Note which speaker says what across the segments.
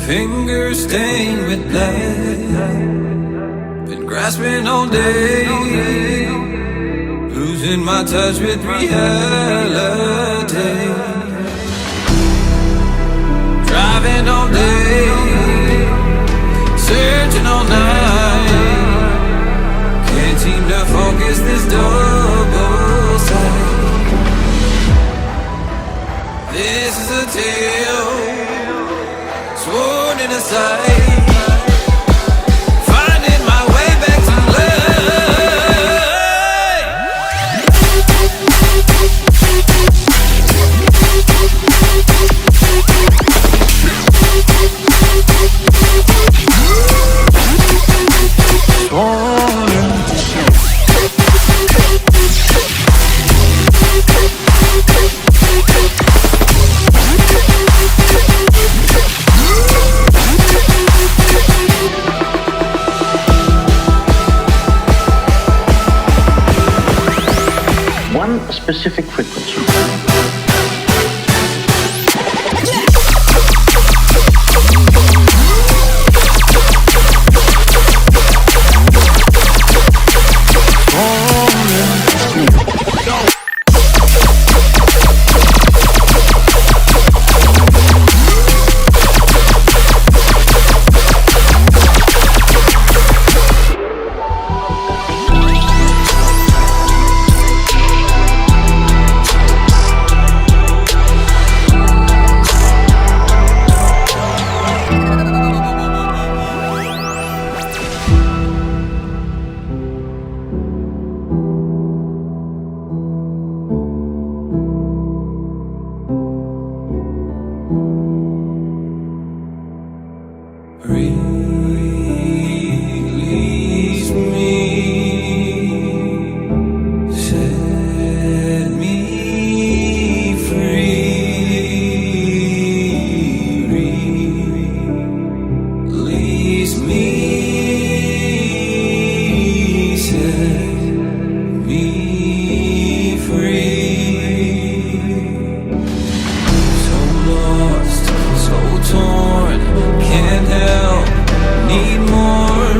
Speaker 1: Fingers stained with blood. Been grasping all day, losing my touch with reality. Driving all day, searching all night. Can't seem to focus this double sight. This is a tale sworn in a sight. Finding my way back to
Speaker 2: one specific frequency. Release me, set me free. Release me, set me free. So lost, so torn, can't help, need more.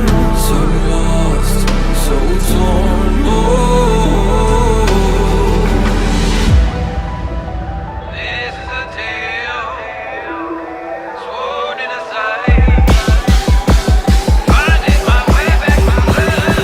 Speaker 2: So lost, so torn, oh. This is a tale sworn in a sight. Finding my way back to life.